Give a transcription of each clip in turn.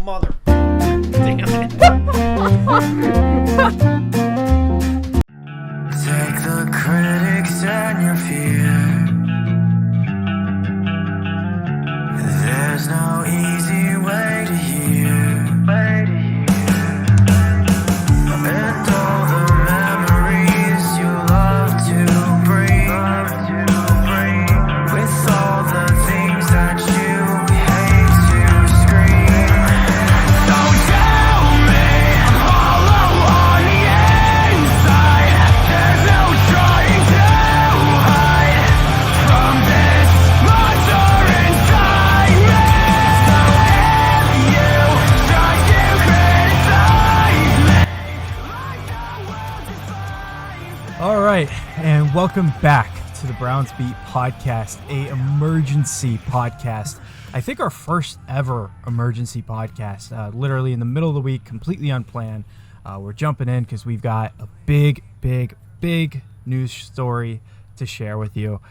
mother. Damn it. Take the critics and your fear. There's no easy way to hear. And all the memories you love to bring. With all the things that you hate to scream. So tell me, I'm hollow on the inside. There's no trying to hide from this monster inside me. So if you try to criticize me, All right, and welcome back to the Browns Beat podcast, a emergency podcast. I think our first ever emergency podcast, literally in the middle of the week, completely unplanned. We're jumping in because we've got a big news story to share with you.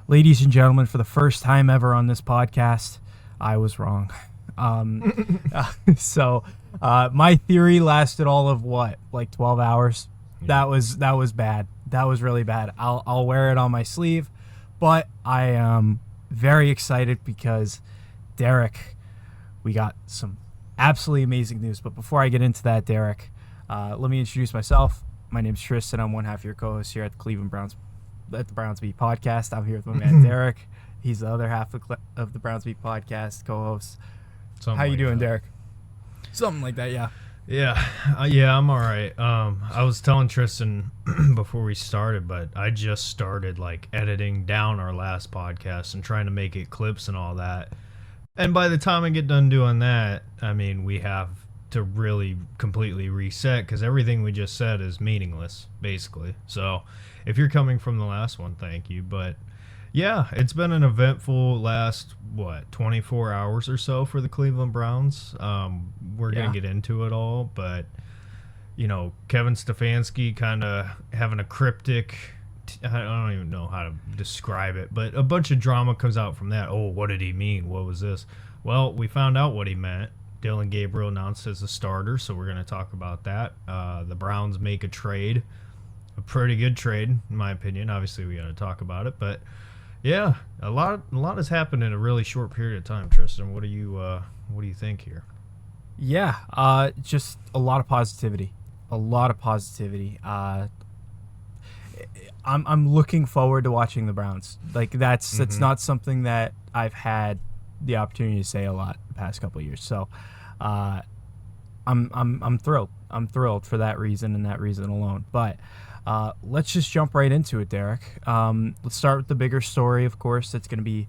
Ladies and gentlemen, for the first time ever on this podcast, I was wrong. So my theory lasted all of what, like 12 hours? That was bad. That was really bad. I'll wear it on my sleeve, but I am very excited because Derek, we got some absolutely amazing news. But before I get into that, Derek, let me introduce myself. My name's Tristan. I'm one half of your co-host here at the Browns Beat podcast. I'm here with my man Derek. He's the other half of the Browns Beat podcast co-host. How you doing, Derek? Something like that, yeah. Yeah, I'm all right. I was telling Tristan before we started, but I just started like editing down our last podcast and trying to make it clips and all that. And by the time I get done doing that, I mean, we have to really completely reset because everything we just said is meaningless, basically. So if you're coming from the last one, thank you. But yeah, it's been an eventful last, 24 hours or so for the Cleveland Browns. We're going to get into it all, but, you know, Kevin Stefanski kind of having a cryptic, I don't even know how to describe it, but a bunch of drama comes out from that. Oh, what did he mean? What was this? Well, we found out what he meant. Dillon Gabriel announced as a starter, so we're going to talk about that. The Browns make a trade, a pretty good trade, in my opinion. Obviously, we got to talk about it, but yeah, a lot has happened in a really short period of time. Tristan, what do you think here? Yeah, just a lot of positivity. I'm looking forward to watching the Browns. Like that's not something that I've had the opportunity to say a lot the past couple of years. So, I'm thrilled. I'm thrilled for that reason and that reason alone. But let's just jump right into it, Derek. Let's start with the bigger story, of course. It's going to be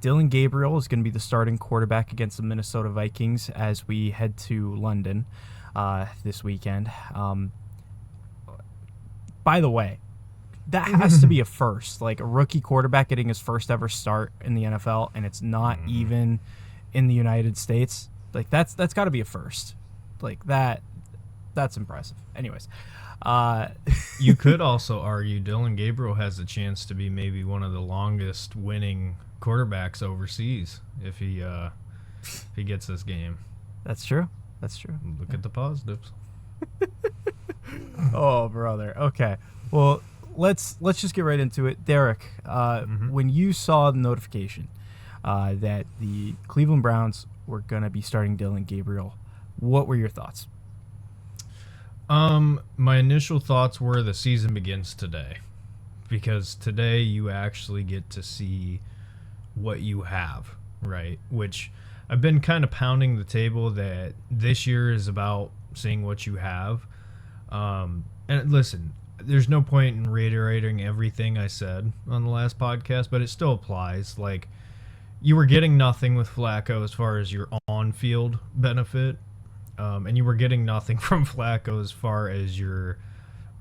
Dillon Gabriel is going to be the starting quarterback against the Minnesota Vikings as we head to London this weekend. By the way, that has to be a first. Like a rookie quarterback getting his first ever start in the NFL, and it's not even in the United States. Like that's got to be a first. Like that's impressive. Anyways. You could also argue Dillon Gabriel has a chance to be maybe one of the longest winning quarterbacks overseas if he gets this game. That's true. Look at the positives. Oh, brother. Okay. Well, let's just get right into it. Derek, when you saw the notification that the Cleveland Browns were going to be starting Dillon Gabriel, what were your thoughts? My initial thoughts were the season begins today, because today you actually get to see what you have, right? Which I've been kind of pounding the table that this year is about seeing what you have. And listen, there's no point in reiterating everything I said on the last podcast, but it still applies. Like, you were getting nothing with Flacco as far as your on-field benefit. And you were getting nothing from Flacco as far as your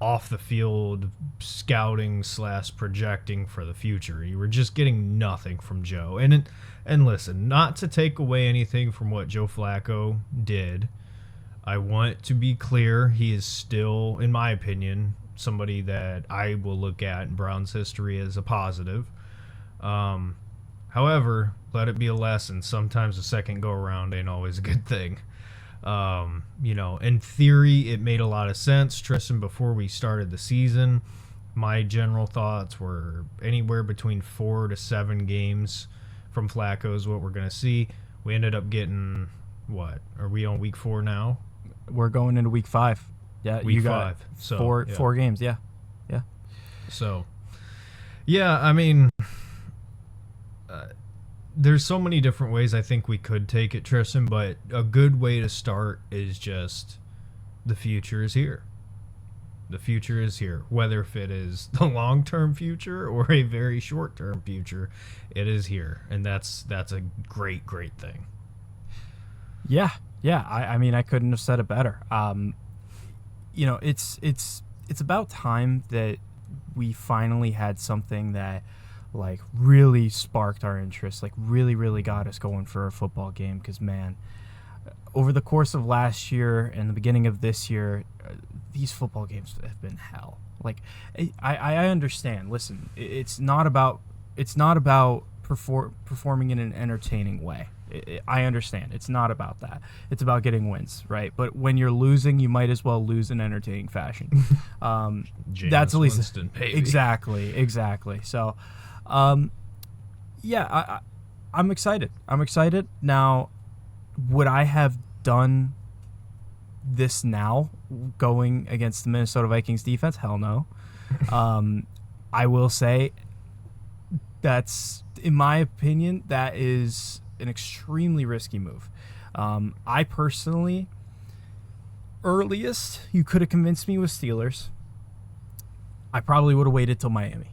off-the-field scouting / projecting for the future. You were just getting nothing from Joe. And listen, not to take away anything from what Joe Flacco did, I want to be clear, he is still, in my opinion, somebody that I will look at in Browns history as a positive. However, let it be a lesson. Sometimes the second go around ain't always a good thing. In theory, it made a lot of sense. Tristan, before we started the season, my general thoughts were anywhere between 4 to 7 games from Flacco is what we're going to see. We ended up getting, what? Are we on week 4 now? We're going into week 5. Yeah, week you got 5. So, four games, yeah. So, yeah, I mean, there's so many different ways I think we could take it, Tristan, but a good way to start is just the future is here. The future is here. Whether if it is the long-term future or a very short-term future, it is here, and that's a great thing. Yeah. I mean, I couldn't have said it better. It's about time that we finally had something that like really sparked our interest, like really got us going for a football game. Because man, over the course of last year and the beginning of this year, these football games have been hell. Like I understand. Listen, it's not about performing in an entertaining way. I understand. It's not about that. It's about getting wins, right? But when you're losing, you might as well lose in entertaining fashion. That's at least Winston, baby. Exactly. So, I'm excited. Now, would I have done this now going against the Minnesota Vikings defense? Hell no. I will say that's, in my opinion, that is an extremely risky move. I personally, earliest you could have convinced me with Steelers. I probably would have waited till Miami,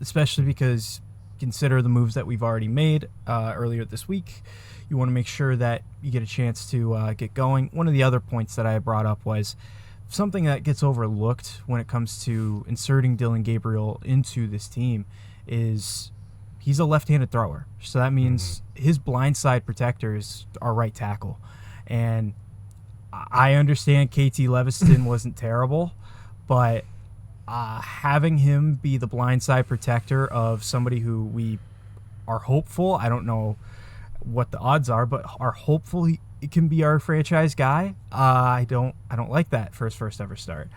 especially because consider the moves that we've already made earlier this week. You want to make sure that you get a chance to get going. One of the other points that I brought up was something that gets overlooked when it comes to inserting Dillon Gabriel into this team is he's a left-handed thrower. So that means his blindside protector is our right tackle. And I understand KT Leviston wasn't terrible, but having him be the blindside protector of somebody who we are hopeful, I don't know what the odds are, but are hopeful he can be our franchise guy. I don't like that for his first ever start.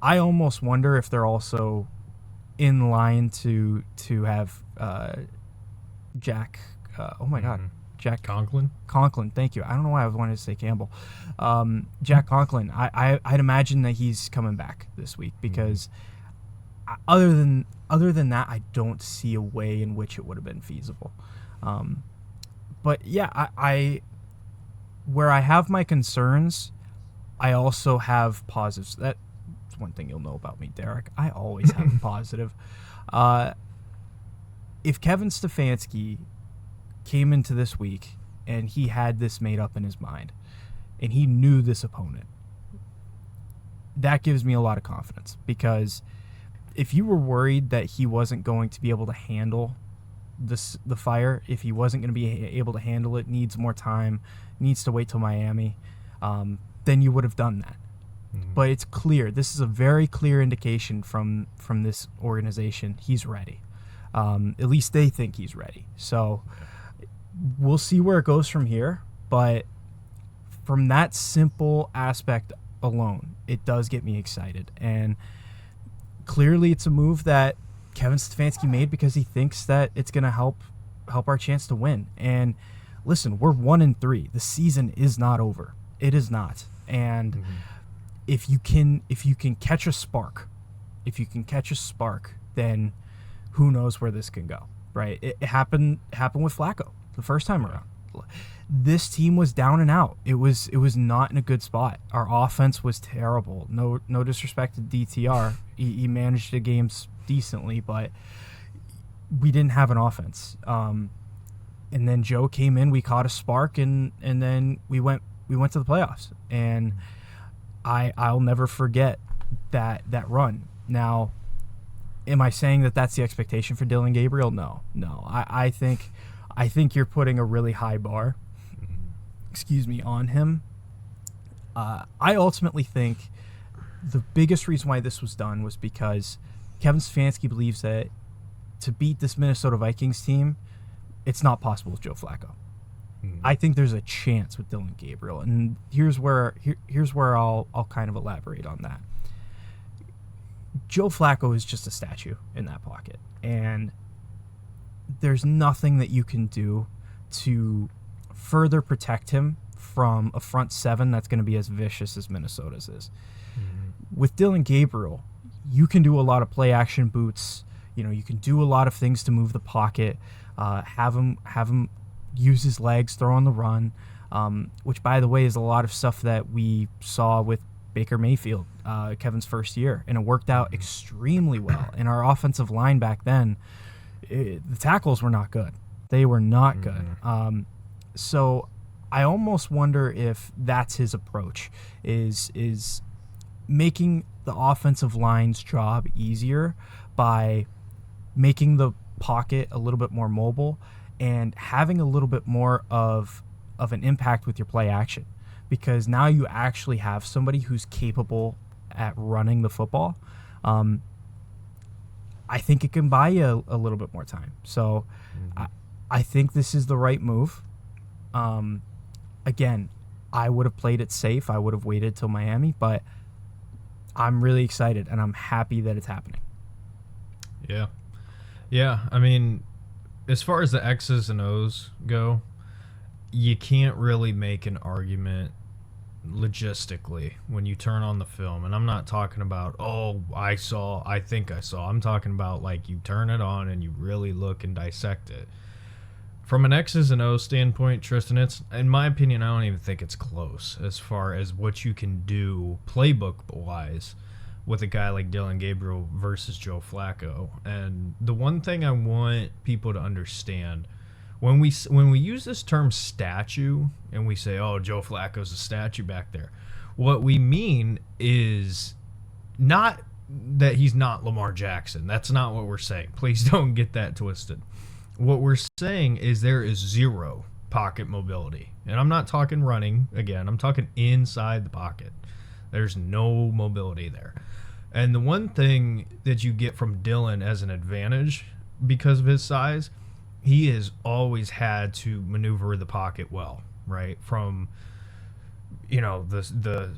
I almost wonder if they're also in line to have Jack. Jack Conklin. Thank you. I don't know why I wanted to say Campbell. Jack Conklin. I'd imagine that he's coming back this week because other than that, I don't see a way in which it would have been feasible. But yeah, I where I have my concerns, I also have positives. That's one thing you'll know about me, Derek. I always have a positive. If Kevin Stefanski came into this week and he had this made up in his mind and he knew this opponent, that gives me a lot of confidence, because if you were worried that he wasn't going to be able to handle the fire, if he wasn't going to be able to handle it, needs more time, needs to wait till Miami, then you would have done that. But it's clear. This is a very clear indication from this organization. He's ready. At least they think he's ready. So we'll see where it goes from here. But from that simple aspect alone, it does get me excited. And clearly it's a move that Kevin Stefanski made because he thinks that it's going to help our chance to win. And listen, we're 1-3. The season is not over. It is not. And if you can catch a spark, then who knows where this can go, right? It happened with Flacco the first time around. This team was down and out. It was not in a good spot. Our offense was terrible. No disrespect to DTR. He managed the games decently, but we didn't have an offense. And then Joe came in, we caught a spark, and then we went to the playoffs. And I'll never forget that run. Now, am I saying that that's the expectation for Dillon Gabriel? No. I think you're putting a really high bar, on him. I ultimately think the biggest reason why this was done was because Kevin Stefanski believes that to beat this Minnesota Vikings team, it's not possible with Joe Flacco. I think there's a chance with Dillon Gabriel, and here's where I'll kind of elaborate on that. Joe Flacco is just a statue in that pocket, and there's nothing that you can do to further protect him from a front seven that's going to be as vicious as Minnesota's is. With Dillon Gabriel, you can do a lot of play action boots. You can do a lot of things to move the pocket, have him use his legs, throw on the run, which, by the way, is a lot of stuff that we saw with Baker Mayfield, Kevin's first year, and it worked out extremely well. And our offensive line back then, the tackles were not good. They were not good. So I almost wonder if that's his approach, is making the offensive line's job easier by making the pocket a little bit more mobile and having a little bit more of an impact with your play action, because now you actually have somebody who's capable at running the football. I think it can buy you a little bit more time. So I think this is the right move. Again, I would have played it safe. I would have waited till Miami, but I'm really excited, and I'm happy that it's happening. Yeah. Yeah, I mean, as far as the X's and O's go, you can't really make an argument logistically when you turn on the film. And I'm not talking about, I think I saw. I'm talking about, like, you turn it on and you really look and dissect it. From an X's and O's standpoint, Tristan, it's, in my opinion, I don't even think it's close as far as what you can do playbook-wise with a guy like Dillon Gabriel versus Joe Flacco. And the one thing I want people to understand, when we use this term statue and we say, oh, Joe Flacco's a statue back there, what we mean is not that he's not Lamar Jackson. That's not what we're saying. Please don't get that twisted. What we're saying is there is zero pocket mobility. And I'm not talking running, again, I'm talking inside the pocket. There's no mobility there. And the one thing that you get from Dillon as an advantage because of his size, he has always had to maneuver the pocket well, right? From, the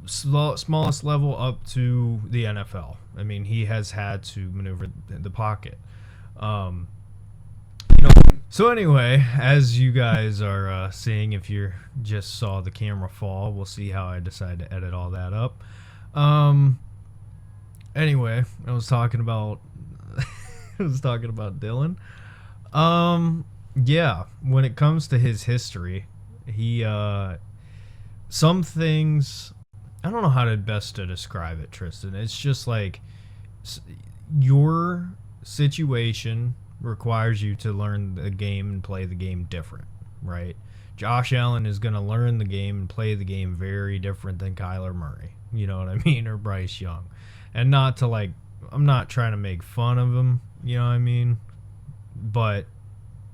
smallest level up to the NFL. I mean, he has had to maneuver the pocket. So anyway, as you guys are seeing, if you just saw the camera fall, we'll see how I decide to edit all that up. Anyway, I was talking about Dillon. Yeah, when it comes to his history, he some things, I don't know how to best to describe it, Tristan. It's just like your situation requires you to learn the game and play the game different, right? Josh Allen is going to learn the game and play the game very different than Kyler Murray, you know what I mean, or Bryce Young. And not to, like, I'm not trying to make fun of him, you know what I mean? But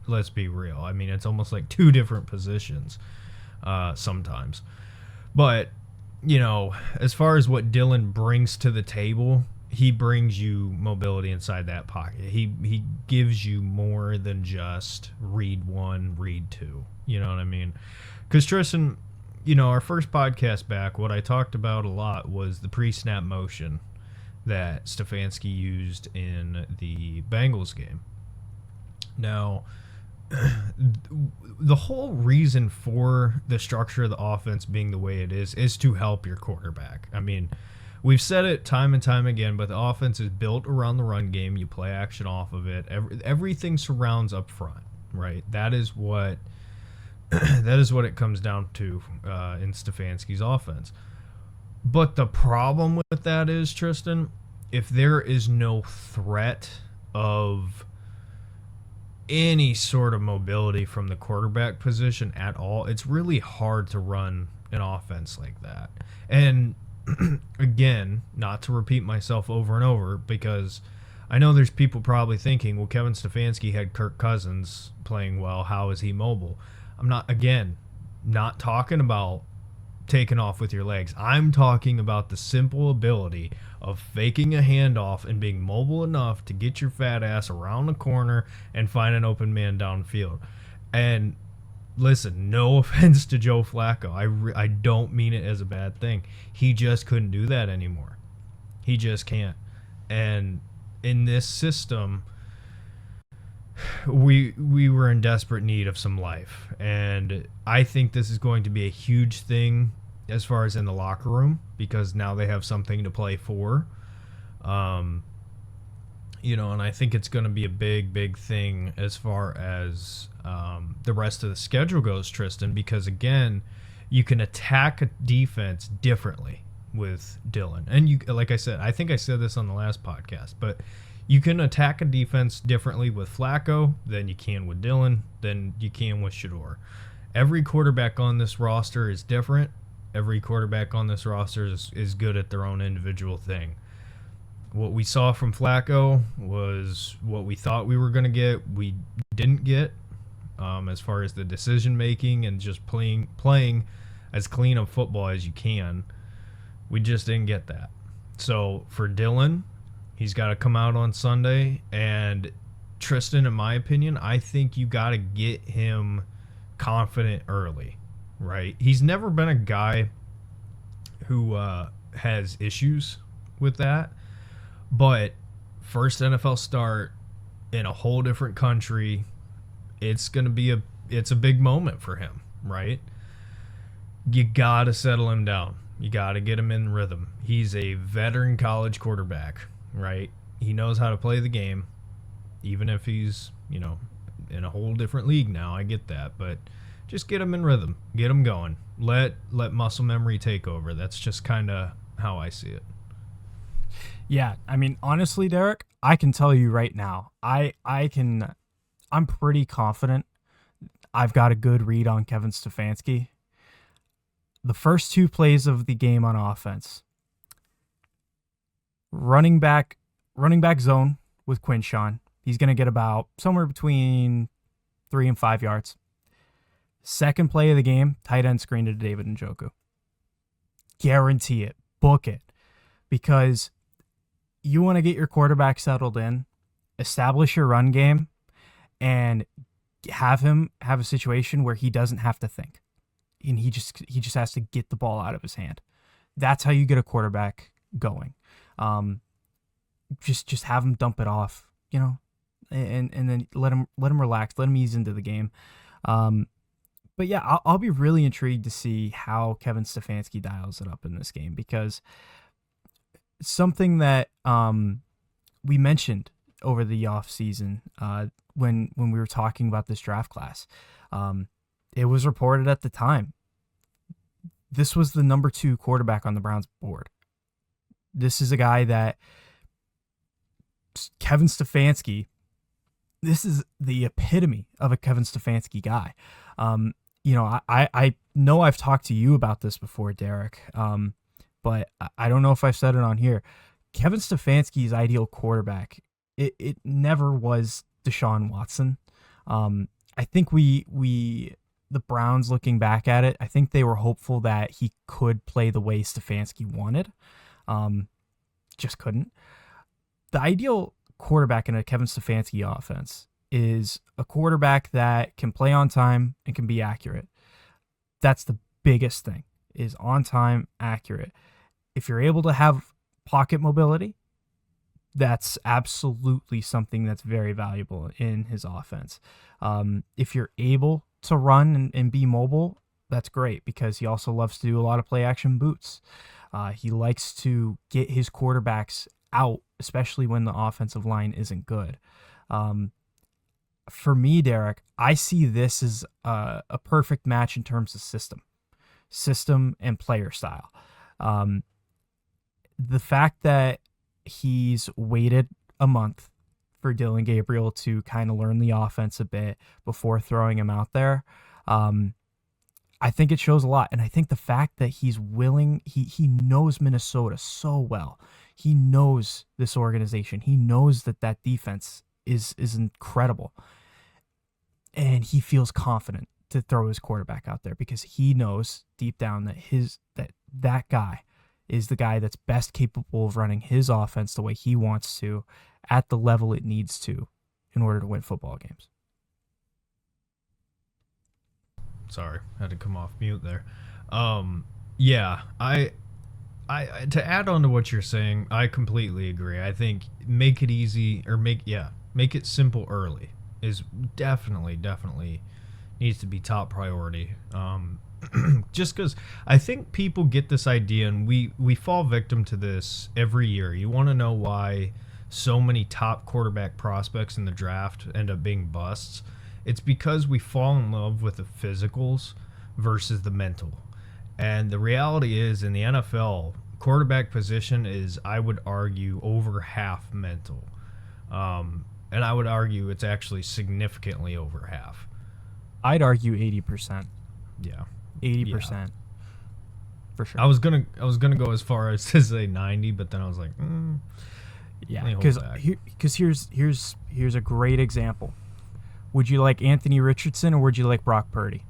let's be real. I mean, it's almost like two different positions sometimes. But, as far as what Dillon brings to the table, he brings you mobility inside that pocket. He gives you more than just read one, read two. You know what I mean? Because, Tristan, our first podcast back, what I talked about a lot was the pre-snap motion that Stefanski used in the Bengals game. Now, the whole reason for the structure of the offense being the way it is to help your quarterback. I mean, we've said it time and time again, but the offense is built around the run game. You play action off of it. Everything surrounds up front, right? That is what it comes down to in Stefanski's offense. But the problem with that is, Tristan, if there is no threat of any sort of mobility from the quarterback position at all, it's really hard to run an offense like that. And again, not to repeat myself over and over, because I know there's people probably thinking, well, Kevin Stefanski had Kirk Cousins playing well. How is he mobile? I'm not talking about taking off with your legs. I'm talking about the simple ability of faking a handoff and being mobile enough to get your fat ass around the corner and find an open man downfield. And listen, no offense to Joe Flacco. I don't mean it as a bad thing. He just couldn't do that anymore. He just can't. And in this system, we were in desperate need of some life. And I think this is going to be a huge thing as far as in the locker room, because now they have something to play for. You know, and I think it's going to be a big thing as far as the rest of the schedule goes, Tristan, because again, you can attack a defense differently with Dillon. And you, like I said, I think I said this on the last podcast, but you can attack a defense differently with Flacco than you can with Dillon, than you can with Shedeur. Every quarterback on this roster is different. Every quarterback on this roster is good at their own individual thing. What we saw from Flacco was what we thought we were going to get. We didn't get, as far as the decision making and just playing as clean of football as you can. We just didn't get that. So for Dillon, he's got to come out on Sunday. And Tristan, in my opinion, I think you got to get him confident early, right? He's never been a guy who has issues with that. But first NFL start in a whole different country, it's going to be a big moment for him, right? You got to settle him down. You got to get him in rhythm. He's a veteran college quarterback, right? He knows how to play the game, even if he's, you know, in a whole different league now. I get that, but just get him in rhythm. Get him going. Let muscle memory take over. That's just kind of how I see it. Yeah, I mean, honestly, Derek, I can tell you right now, I'm pretty confident I've got a good read on Kevin Stefanski. The first two plays of the game on offense, running back zone with Quinshon. He's going to get about somewhere between 3 and 5 yards. Second play of the game, tight end screen to David Njoku. Guarantee it. Book it. Because you want to get your quarterback settled in, establish your run game, and have him have a situation where he doesn't have to think. And he just has to get the ball out of his hand. That's how you get a quarterback going. Just have him dump it off, you know, and then let him relax, let him ease into the game. But yeah, I'll be really intrigued to see how Kevin Stefanski dials it up in this game, because something that we mentioned over the off season when we were talking about this draft class, it was reported at the time this was the number 2 quarterback on the Browns board. This is a guy that Kevin Stefanski, this is the epitome of a Kevin Stefanski guy. You know, I know I've talked to you about this before, Derek, but I don't know if I've said it on here. Kevin Stefanski's ideal quarterback, it never was Deshaun Watson. I think the Browns, looking back at it, I think they were hopeful that he could play the way Stefanski wanted. Just couldn't. The ideal quarterback in a Kevin Stefanski offense is a quarterback that can play on time and can be accurate. That's the biggest thing, is on time, accurate. If you're able to have pocket mobility, that's absolutely something that's very valuable in his offense. If you're able to run and be mobile, that's great, because he also loves to do a lot of play action boots. He likes to get his quarterbacks out, especially when the offensive line isn't good. For me, Derek, I see this as a perfect match in terms of system and player style. The fact that he's waited a month for Dillon Gabriel to kind of learn the offense a bit before throwing him out there, I think it shows a lot. And I think the fact that he's willing, he knows Minnesota so well. He knows this organization. He knows that defense is incredible. And he feels confident to throw his quarterback out there because he knows deep down that that guy is the guy that's best capable of running his offense the way he wants to at the level it needs to in order to win football games. Sorry, had to come off mute there. Yeah, I to add on to what you're saying, I completely agree. I think make it easy or make it simple early is definitely needs to be top priority. Just because I think people get this idea, and we fall victim to this every year. You want to know why so many top quarterback prospects in the draft end up being busts? It's because we fall in love with the physicals versus the mental. And the reality is, in the NFL, quarterback position is, I would argue, over half mental. And I would argue it's actually significantly over half. I'd argue 80%. Yeah. 80%. Yeah. For sure. I was gonna go as far as to say 90, but then I was like, yeah, because here's a great example. Would you like Anthony Richardson or would you like Brock Purdy?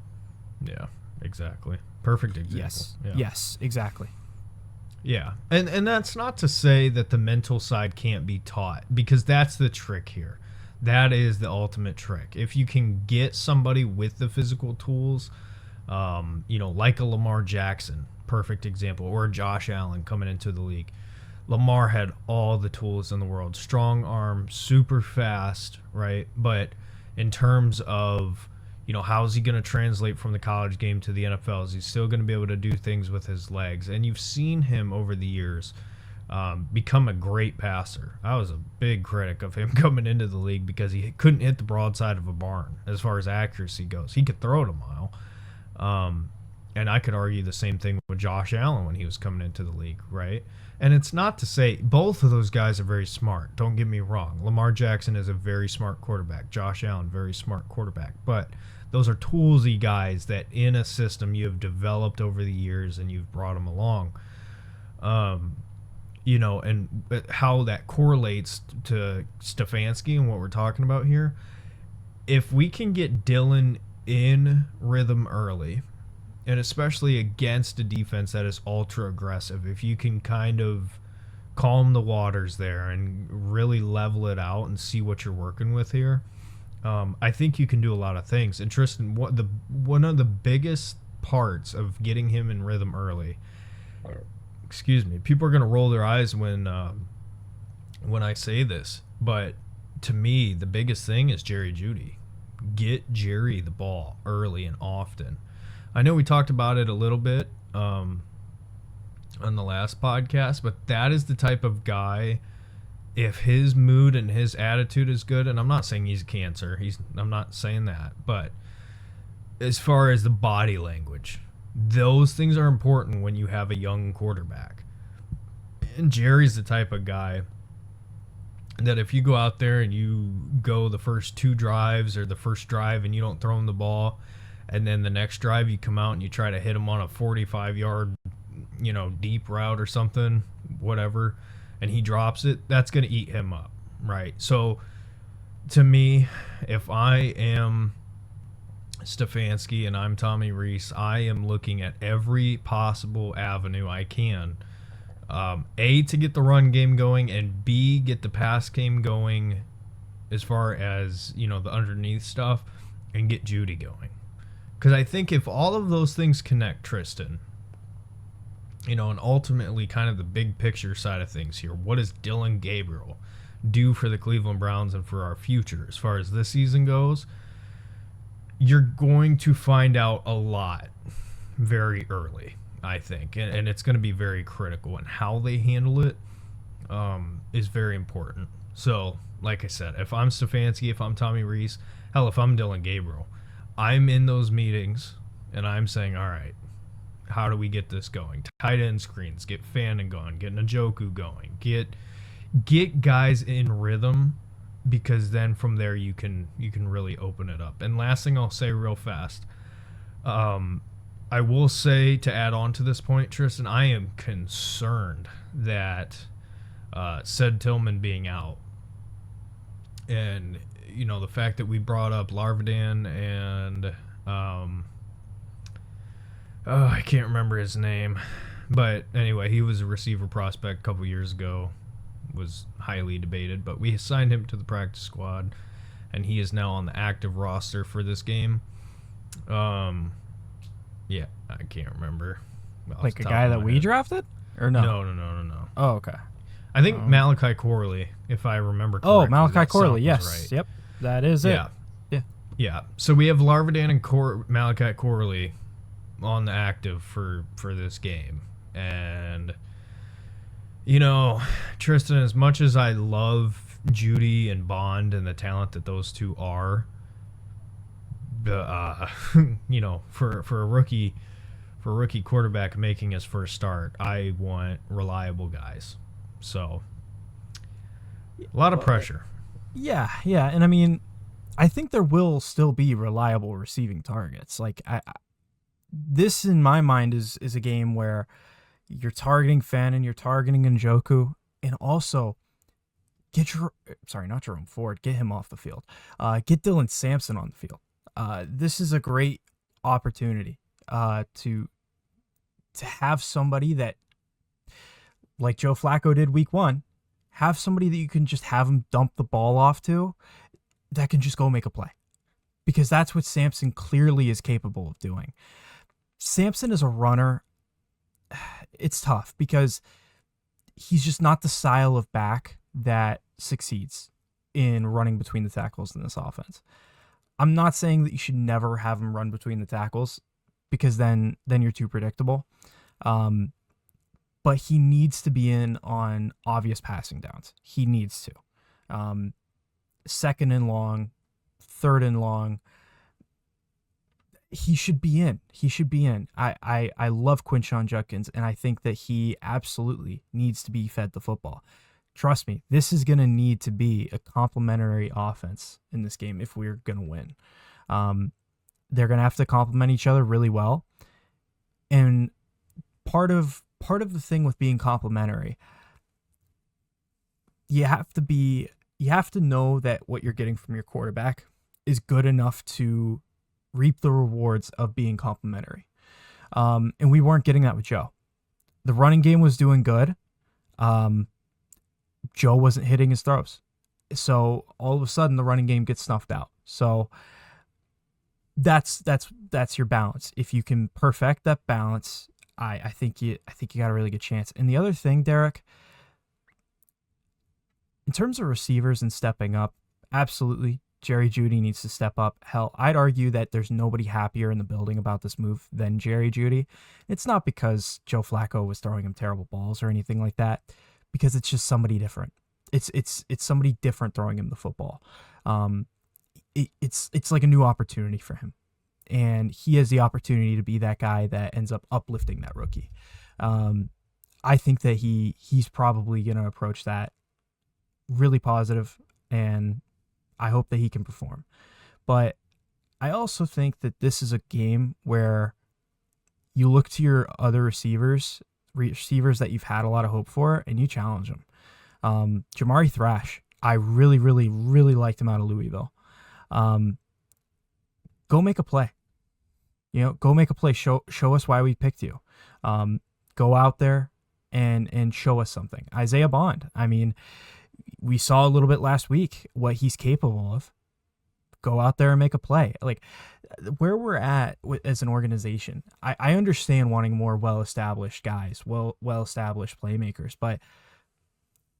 Yeah, exactly. Perfect example. Yes. Yeah. Yes, exactly. Yeah, and that's not to say that the mental side can't be taught, because that's the trick here. That is the ultimate trick. If you can get somebody with the physical tools, like a Lamar Jackson, perfect example, or a Josh Allen coming into the league. Lamar had all the tools in the world. Strong arm, super fast, right? But in terms of, how is he going to translate from the college game to the NFL? Is he still going to be able to do things with his legs? And you've seen him over the years become a great passer. I was a big critic of him coming into the league because he couldn't hit the broadside of a barn as far as accuracy goes. He could throw it a mile. And I could argue the same thing with Josh Allen when he was coming into the league, right? And it's not to say both of those guys are very smart. Don't get me wrong. Lamar Jackson is a very smart quarterback. Josh Allen, very smart quarterback. But those are toolsy guys that in a system you have developed over the years and you've brought them along. And how that correlates to Stefanski and what we're talking about here. If we can get Dillon in rhythm early, and especially against a defense that is ultra aggressive, if you can kind of calm the waters there and really level it out and see what you're working with here, I think you can do a lot of things. And Tristan, one of the biggest parts of getting him in rhythm early, people are going to roll their eyes when I say this, but to me, the biggest thing is Jerry Jeudy. Get Jerry the ball early and often. I know we talked about it a little bit on the last podcast, but that is the type of guy, if his mood and his attitude is good, and I'm not saying he's a cancer, I'm not saying that, but as far as the body language, those things are important when you have a young quarterback. And Jerry's the type of guy that if you go out there and you go the first two drives or the first drive and you don't throw him the ball, and then the next drive you come out and you try to hit him on a 45-yard, deep route or something, whatever, and he drops it, that's going to eat him up, right? So, to me, if I am Stefanski and I'm Tommy Rees, I am looking at every possible avenue I can. A, to get the run game going, and B, get the pass game going as far as, the underneath stuff, and get Jeudy going. Because I think if all of those things connect, Tristan, and ultimately kind of the big picture side of things here, what does Dillon Gabriel do for the Cleveland Browns and for our future as far as this season goes? You're going to find out a lot very early, I think, and it's going to be very critical, and how they handle it is very important. So, like I said, if I'm Stefanski, if I'm Tommy Rees, hell, if I'm Dillon Gabriel, I'm in those meetings, and I'm saying, all right, how do we get this going? Tight end screens, get Fannin going, get Njoku going, get guys in rhythm, because then from there you can really open it up. And last thing I'll say real fast, I will say, to add on to this point, Tristan, I am concerned that Ced Tillman being out, and the fact that we brought up Larvadan and Oh, I can't remember his name. But anyway, he was a receiver prospect a couple years ago. Was highly debated, but we assigned him to the practice squad, and he is now on the active roster for this game. Yeah, I can't remember. Like a guy that we drafted? Or no? No. Oh, okay. I think Malachi Corley, if I remember correctly. Oh, Malachi Corley, yes. Right. Yep, that is it. Yeah. So we have Larvadan and Malachi Corley on the active for this game. And, you know, Tristan, as much as I love Judy and Bond and the talent that those two are, you know, for a rookie quarterback making his first start, I want reliable guys. So a lot of pressure. Yeah, and I mean, I think there will still be reliable receiving targets. Like this in my mind is a game where you're targeting Fannin, you're targeting Njoku, and also get Jerome Ford, get him off the field. Get Dylan Sampson on the field. This is a great opportunity to have somebody that, like Joe Flacco did week 1, have somebody that you can just have him dump the ball off to that can just go make a play. Because that's what Sampson clearly is capable of doing. Sampson is a runner. It's tough because he's just not the style of back that succeeds in running between the tackles in this offense. I'm not saying that you should never have him run between the tackles because then you're too predictable. But he needs to be in on obvious passing downs. He needs to. Second and long, third and long. He should be in. I love Quinshon Judkins, and I think that he absolutely needs to be fed the football. Trust me, this is going to need to be a complementary offense in this game if we're going to win. They're going to have to complement each other really well. And part of the thing with being complementary, you have to know that what you're getting from your quarterback is good enough to reap the rewards of being complementary. And we weren't getting that with Joe. The running game was doing good. Joe wasn't hitting his throws. So all of a sudden the running game gets snuffed out. So that's your balance. If you can perfect that balance, I think you got a really good chance. And the other thing, Derek, in terms of receivers and stepping up, absolutely, Jerry Jeudy needs to step up. Hell, I'd argue that there's nobody happier in the building about this move than Jerry Jeudy. It's not because Joe Flacco was throwing him terrible balls or anything like that, because it's just somebody different. It's somebody different throwing him the football. It's like a new opportunity for him, and he has the opportunity to be that guy that ends up uplifting that rookie. I think that he's probably going to approach that really positive, and I hope that he can perform. But I also think that this is a game where you look to your other receivers that you've had a lot of hope for, and you challenge them. Jamari Thrash, I really, really, really liked him out of Louisville. Go make a play. Go make a play. Show us why we picked you. Go out there and show us something. Isaiah Bond, I mean, we saw a little bit last week what he's capable of. Go out there and make a play. Like, where we're at as an organization, I understand wanting more well-established guys, well-established playmakers, but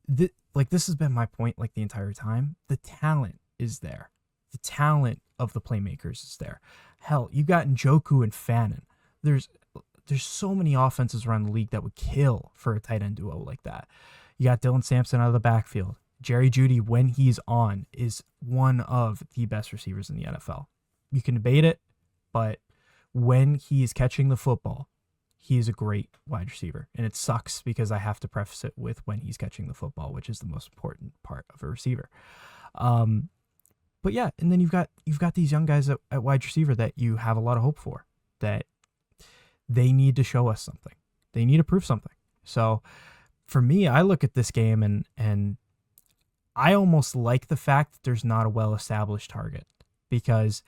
this has been my point like the entire time. The talent is there. The talent of the playmakers is there. Hell, you got Njoku and Fannin. There's so many offenses around the league that would kill for a tight end duo like that. You got Dylan Sampson out of the backfield. Jerry Jeudy, when he's on, is one of the best receivers in the NFL. You can debate it, but when he is catching the football, he is a great wide receiver. And it sucks because I have to preface it with when he's catching the football, which is the most important part of a receiver. But yeah, and then you've got these young guys at wide receiver that you have a lot of hope for, that they need to show us something. They need to prove something. So for me, I look at this game and I almost like the fact that there's not a well-established target, because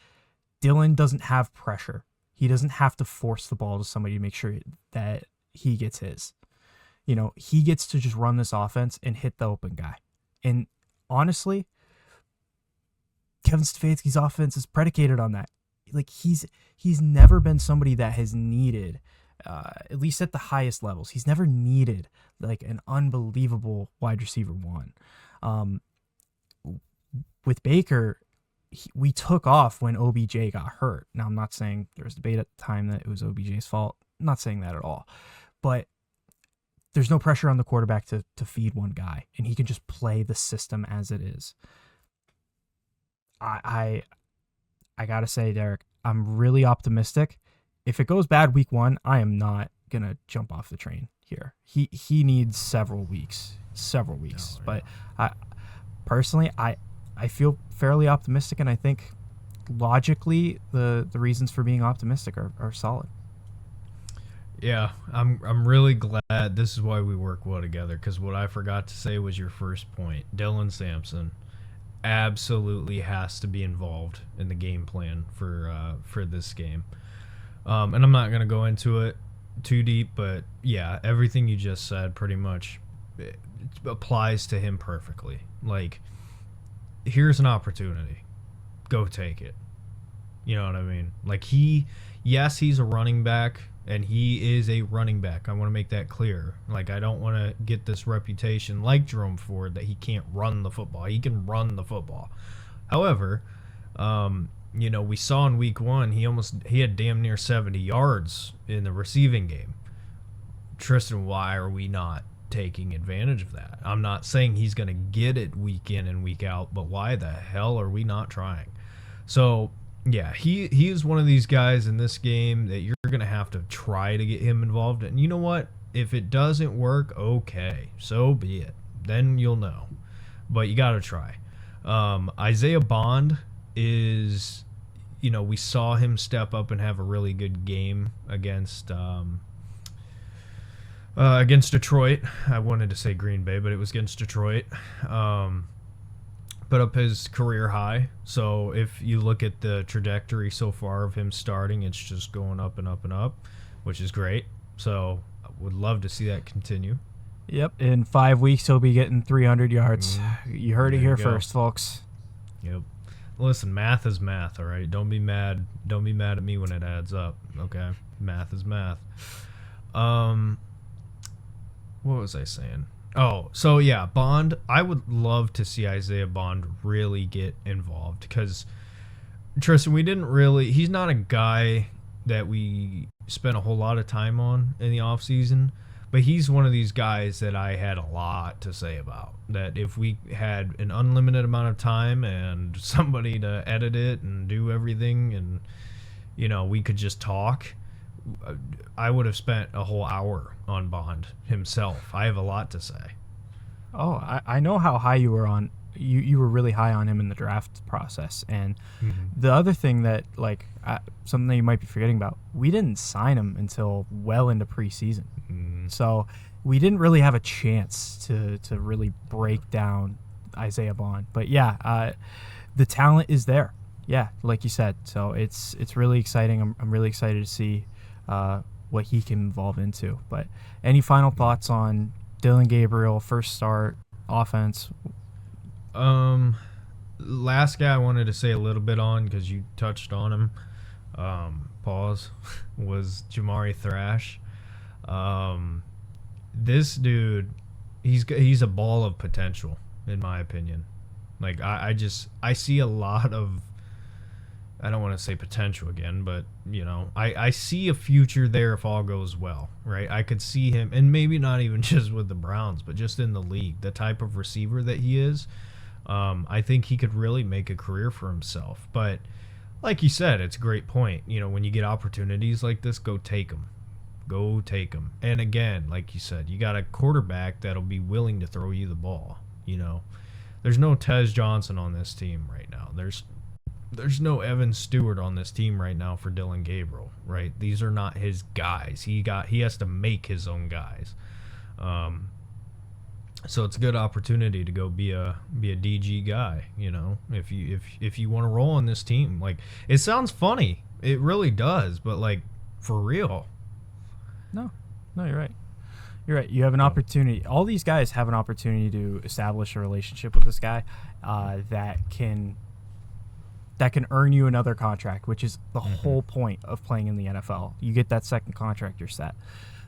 Dylan doesn't have pressure. He doesn't have to force the ball to somebody to make sure that he gets his. He gets to just run this offense and hit the open guy. And honestly, Kevin Stefanski's offense is predicated on that. Like he's never been somebody that has needed, at least at the highest levels, he's never needed like an unbelievable wide receiver one. With Baker, we took off when OBJ got hurt. Now, I'm not saying there was debate at the time that it was OBJ's fault. I'm not saying that at all. But there's no pressure on the quarterback to feed one guy, and he can just play the system as it is. I got to say, Derek, I'm really optimistic. If it goes bad week 1, I am not going to jump off the train here. He needs several weeks. But personally, I feel fairly optimistic, and I think logically the reasons for being optimistic are solid. Yeah, I'm really glad. This is why we work well together, because what I forgot to say was your first point. Dylan Sampson absolutely has to be involved in the game plan for this game. And I'm not going to go into it too deep, but yeah, everything you just said pretty much it applies to him perfectly. Like, here's an opportunity. Go take it. You know what I mean? Like, he's a running back, and he is a running back. I want to make that clear. Like, I don't want to get this reputation like Jerome Ford that he can't run the football. He can run the football. However, we saw in week 1, he had damn near 70 yards in the receiving game. Tristan, why are we not taking advantage of that? I'm not saying he's going to get it week in and week out, but why the hell are we not trying? So, yeah, he is one of these guys in this game that you're going to have to try to get him involved. And you know what? If it doesn't work, okay, so be it. Then you'll know. But you got to try. Isaiah Bond is, we saw him step up and have a really good game against Detroit. I wanted to say Green Bay, but it was against Detroit. Put up his career high. So if you look at the trajectory so far of him starting, it's just going up and up and up, which is great. So I would love to see that continue. Yep, in 5 weeks he'll be getting 300 yards. You heard it here first, folks. Yep. Listen, math is math, all right? Don't be mad at me when it adds up, okay? Math is math. What was I saying? Oh, so yeah, Bond. I would love to see Isaiah Bond really get involved, because Tristan, he's not a guy that we spent a whole lot of time on in the offseason, but he's one of these guys that I had a lot to say about. That if we had an unlimited amount of time and somebody to edit it and do everything, and we could just talk, I would have spent a whole hour on Bond himself. I have a lot to say. Oh, I know how high you were on. You were really high on him in the draft process. And the other thing that, something that you might be forgetting about, we didn't sign him until well into preseason. So we didn't really have a chance to really break down Isaiah Bond. But yeah, the talent is there. Yeah, like you said. So it's really exciting. I'm really excited to see what he can evolve into. But any final thoughts on Dillon Gabriel, first start, offense? Last guy I wanted to say a little bit on, because you touched on him, was Jamari Thrash. This dude, he's a ball of potential, in my opinion. Like, I see a lot of, I don't want to say potential again, but, I see a future there if all goes well, right? I could see him, and maybe not even just with the Browns, but just in the league, the type of receiver that he is. I think he could really make a career for himself. But like you said, it's a great point. When you get opportunities like this, go take them. Go take them. And again, like you said, you got a quarterback that'll be willing to throw you the ball. There's no Tez Johnson on this team right now. There's no Evan Stewart on this team right now for Dillon Gabriel, right? These are not his guys. He has to make his own guys. So it's a good opportunity to go be a DG guy, you know, if you want to roll on this team. Like, it sounds funny, it really does, but like, for real. No, you're right. You're right. You have an opportunity. All these guys have an opportunity to establish a relationship with this guy that can earn you another contract, which is the whole point of playing in the NFL. You get that second contract, you're set.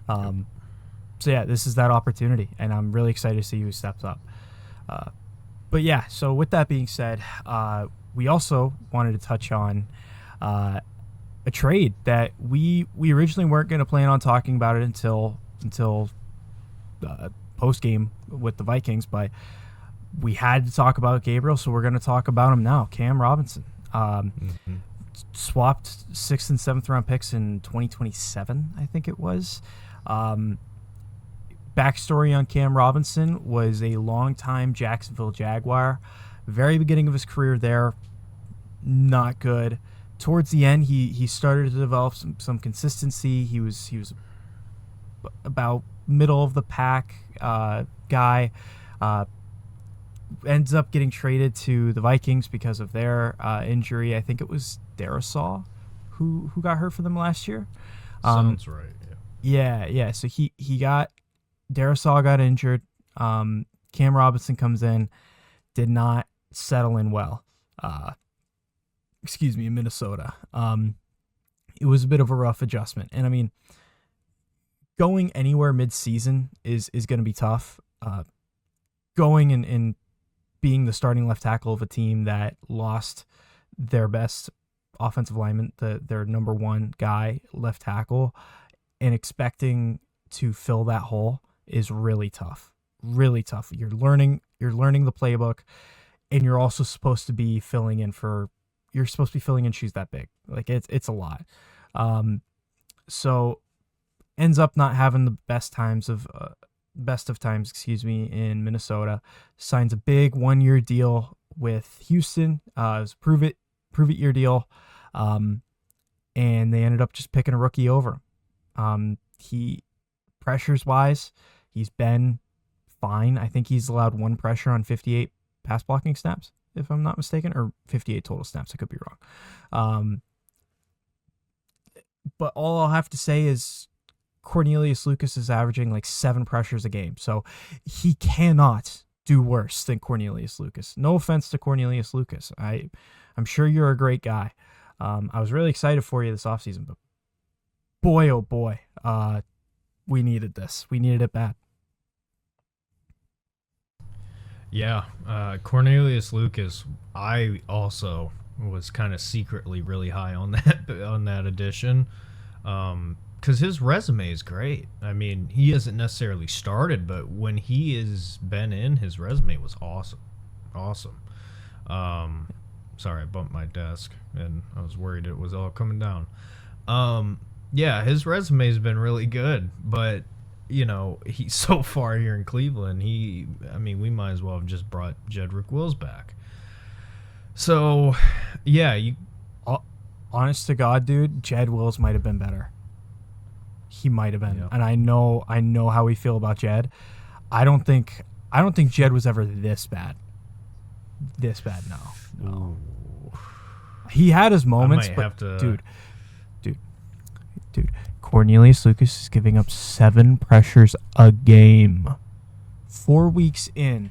So yeah, this is that opportunity, and I'm really excited to see who steps up. But yeah, so with that being said, we also wanted to touch on a trade that we originally weren't going to plan on talking about it until post game with the Vikings, but we had to talk about Gabriel, so we're going to talk about him now. Cam Robinson swapped 6th and 7th round picks in 2027, I think it was. Backstory on Cam Robinson: was a longtime Jacksonville Jaguar. Very beginning of his career there, not good. Towards the end, he started to develop some consistency. He was about middle of the pack guy. Ends up getting traded to the Vikings because of their injury. I think it was Darisaw who got hurt for them last year. Sounds right. Yeah. So Darisaw got injured. Cam Robinson comes in, did not settle in well. In Minnesota. It was a bit of a rough adjustment. And I mean, going anywhere mid-season is going to be tough. Going and being the starting left tackle of a team that lost their best offensive lineman, their number one guy, left tackle, and expecting to fill that hole is really tough. Really tough. You're learning the playbook, and you're also supposed to be filling in shoes that big. Like, it's a lot. So ends up not having the best of times in Minnesota. Signs a big 1-year deal with Houston. It was a prove it year deal. And they ended up just picking a rookie over him. He pressures wise, he's been fine. I think he's allowed 1 pressure on 58 pass blocking snaps, if I'm not mistaken, or 58 total snaps. I could be wrong. But all I'll have to say is Cornelius Lucas is averaging like 7 pressures a game. So he cannot do worse than Cornelius Lucas. No offense to Cornelius Lucas. I'm sure you're a great guy. I was really excited for you this offseason, but boy, oh boy, we needed this. We needed it bad. Yeah, Cornelius Lucas, I also was kind of secretly really high on that addition, because his resume is great. I mean, he hasn't necessarily started, but when he has been in, his resume was awesome. Sorry, I bumped my desk, and I was worried it was all coming down. Yeah, his resume has been really good, but you know, he's so far here in Cleveland. We might as well have just brought Jedrick Wills back. So, yeah, honest to God, dude, Jed Wills might have been better. He might have been, yeah. And I know how we feel about Jed. I don't think Jed was ever this bad. This bad, no. Ooh. He had his moments, but dude. Cornelius Lucas is giving up 7 pressures a game. 4 weeks in,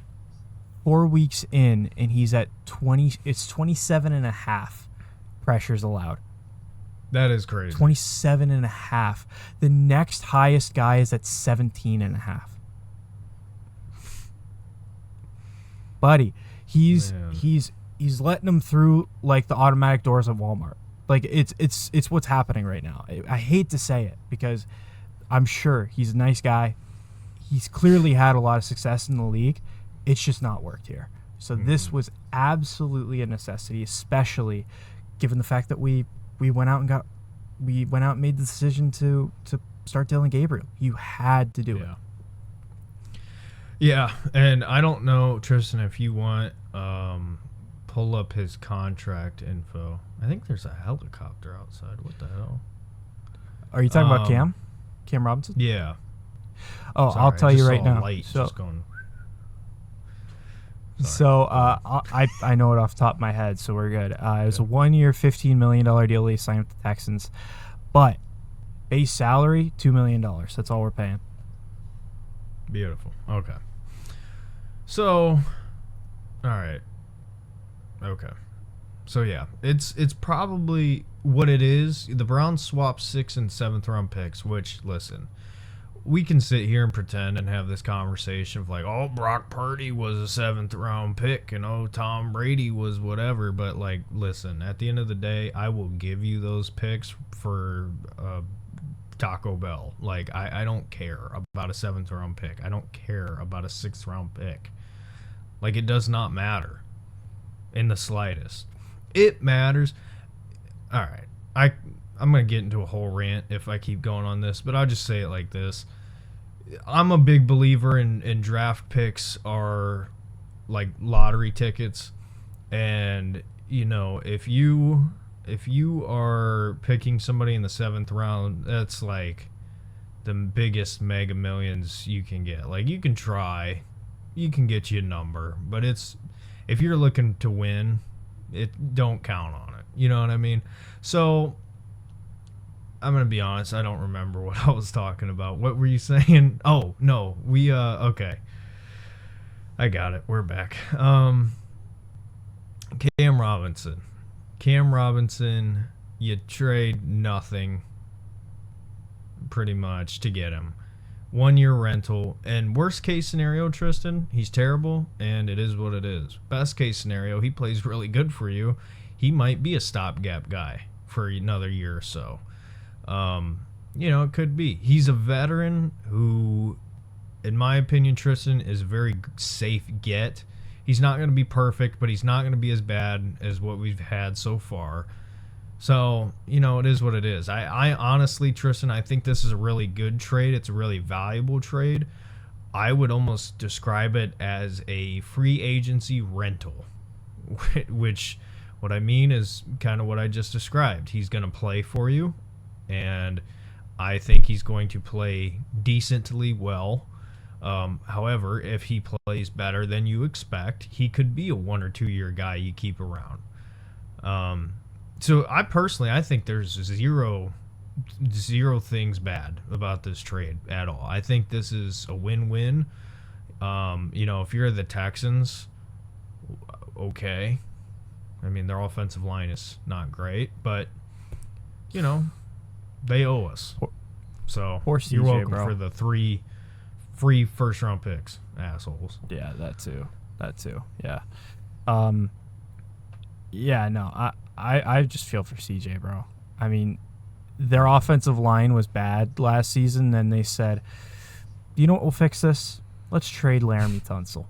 and he's at 20. It's 27.5 pressures allowed. That is crazy. 27.5. The next highest guy is at 17.5. Buddy, he's letting them through like the automatic doors of Walmart. Like, it's what's happening right now. I hate to say it because I'm sure he's a nice guy. He's clearly had a lot of success in the league. It's just not worked here. So this was absolutely a necessity, especially given the fact that we went out and made the decision to start Dillon Gabriel. You had to do it. Yeah, and I don't know, Tristan, if you want, pull up his contract info. I think there's a helicopter outside. What the hell? Are you talking about Cam Robinson? Yeah. Oh, Sorry, I'll tell you right now. Light So, just going. So I know it off the top of my head, so we're good. It was a 1 year, $15 million deal they signed with the Texans, but base salary $2 million. That's all we're paying. Beautiful. Okay. So, all right. Okay. So yeah, it's probably what it is. The Browns swapped 6th and 7th round picks, which, listen, we can sit here and pretend and have this conversation of like, oh, Brock Purdy was a 7th round pick and oh, Tom Brady was whatever. But like, listen, at the end of the day, I will give you those picks for Taco Bell. Like, I don't care about a 7th round pick. I don't care about a 6th round pick. Like, it does not matter in the slightest. It matters. All right. I'm going to get into a whole rant if I keep going on this, but I'll just say it like this. I'm a big believer in draft picks are like lottery tickets. And, you know, if you are picking somebody in the 7th round, that's like the biggest mega millions you can get. Like, you can try, you can get you a number, but if you're looking to win, don't count on it. You know what I mean? So I'm going to be honest, I don't remember what I was talking about. What were you saying? Oh, no. Okay. I got it. We're back. Cam Robinson, you trade nothing pretty much to get him. 1 year rental, and worst case scenario, Tristan, he's terrible, and it is what it is. Best case scenario, he plays really good for you. He might be a stopgap guy for another year or so. You know, it could be. He's a veteran who, in my opinion, Tristan, is a very safe get. He's not going to be perfect, but he's not going to be as bad as what we've had so far. So, you know, it is what it is. I honestly, Tristan, I think this is a really good trade. It's a really valuable trade. I would almost describe it as a free agency rental, which what I mean is kind of what I just described. He's going to play for you, and I think he's going to play decently well. However, if he plays better than you expect, he could be a 1 or 2 year guy you keep around. So I think there's zero things bad about this trade at all. I think this is a win-win. You know, if you're the Texans, okay. I mean, their offensive line is not great, but, you know, they owe us. So you're welcome for the 3 free first-round picks, assholes. Yeah, that too. Yeah. Yeah, no, I just feel for CJ, bro. I mean, their offensive line was bad last season. Then they said, you know what will fix this? Let's trade Laramie Tunsil.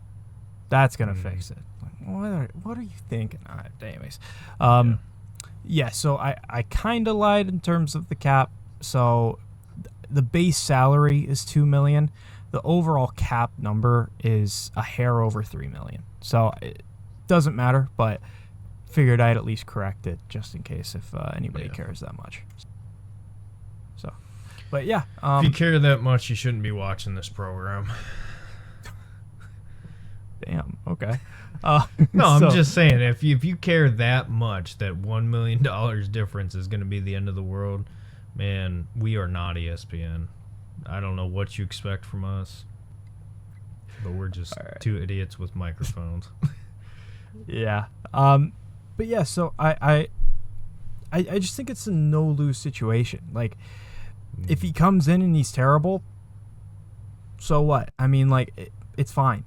That's going to fix it. Like, what are you thinking? All right, anyways. Yeah, so I kind of lied in terms of the cap. So the base salary is $2 million. The overall cap number is a hair over $3 million. So it doesn't matter, but figured I'd at least correct it just in case if anybody cares that much. So, but yeah. If you care that much, you shouldn't be watching this program. Damn. Okay. No, I'm just saying, if you care that much that $1 million difference is going to be the end of the world, man, we are not ESPN. I don't know what you expect from us, but we're just two idiots with microphones. Yeah. But yeah, so I just think it's a no-lose situation. Like, if he comes in and he's terrible, so what? I mean, like, it's fine.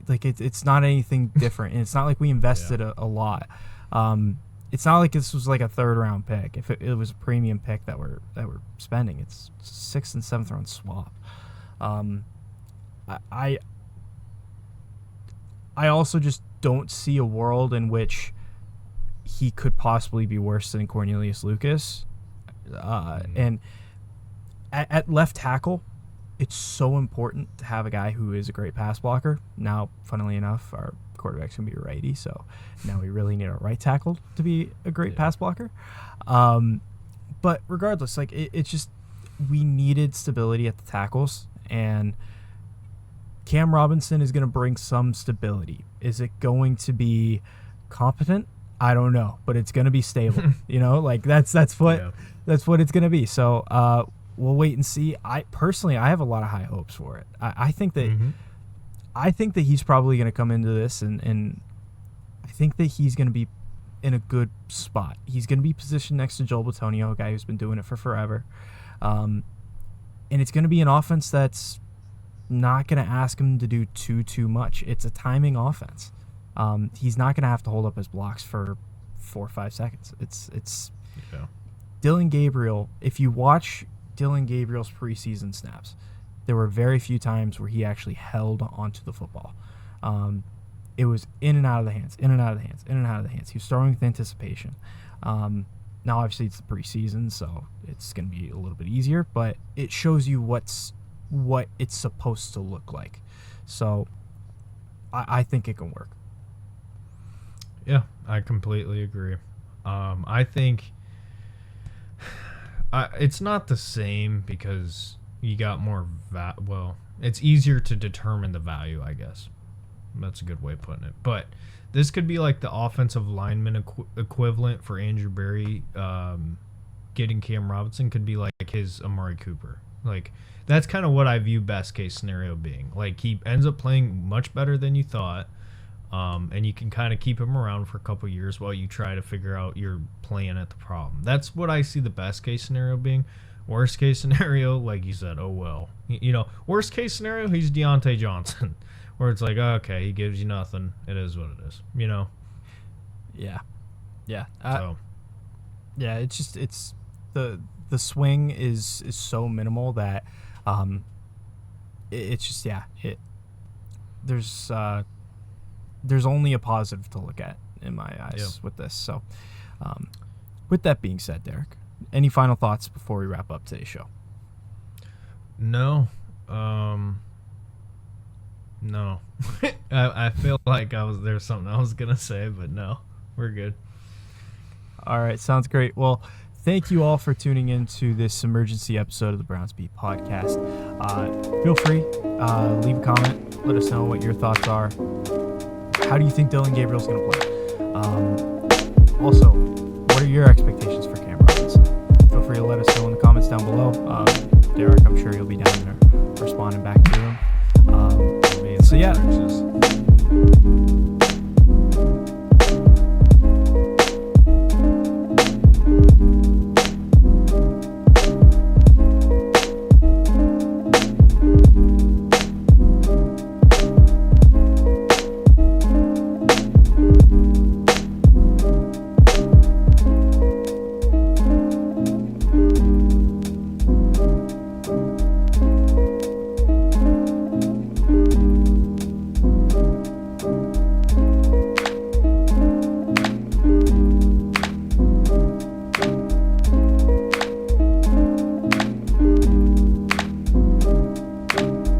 Like, it's not anything different, and it's not like we invested a lot. It's not like this was like a 3rd-round pick. If it was a premium pick that we're spending, it's 6th and 7th round swap. I also just don't see a world in which he could possibly be worse than Cornelius Lucas. And at left tackle, it's so important to have a guy who is a great pass blocker. Now, funnily enough, our quarterback's going to be a righty, so now we really need a right tackle to be a great pass blocker. But regardless, like it's just we needed stability at the tackles, and Cam Robinson is going to bring some stability. Is it going to be competent? I don't know, but it's going to be stable. Like that's what it's going to be. So we'll wait and see. I have a lot of high hopes for it. I think that he's probably going to come into this and I think that he's going to be in a good spot. He's going to be positioned next to Joel Bitonio, a guy who's been doing it for forever. And it's going to be an offense that's not going to ask him to do too much. It's a timing offense. He's not going to have to hold up his blocks for 4 or 5 seconds. It's Dillon Gabriel. If you watch Dillon Gabriel's preseason snaps, there were very few times where he actually held onto the football. It was in and out of the hands, in and out of the hands, in and out of the hands. He was throwing with anticipation. Now, obviously, it's the preseason, so it's going to be a little bit easier, but it shows you what it's supposed to look like. So I think it can work. Yeah, I completely agree. I think it's not the same because you got more it's easier to determine the value, I guess. That's a good way of putting it. But this could be like the offensive lineman equivalent for Andrew Berry. Getting Cam Robinson could be like his Amari Cooper. Like, that's kind of what I view best case scenario being. Like, he ends up playing much better than you thought, and you can kind of keep him around for a couple years while you try to figure out your plan at the problem. That's what I see the best case scenario being. Worst case scenario, like you said, oh well. Worst case scenario, he's Deontay Johnson. Where it's like, okay, he gives you nothing. It is what it is, Yeah. So. Yeah, it's the swing is so minimal that there's only a positive to look at in my eyes with this. So with that being said, Derek, any final thoughts before we wrap up today's show? No. No. I feel like there's something I was going to say, but no, we're good. All right, sounds great. Well, thank you all for tuning in to this emergency episode of the Browns Beat podcast. Feel free, leave a comment. Let us know what your thoughts are. How do you think Dillon Gabriel's going to play? Also, what are your expectations for Cam Robinson? Feel free to let us know in the comments down below. Derek, I'm sure you'll be down there responding back to him. So yeah.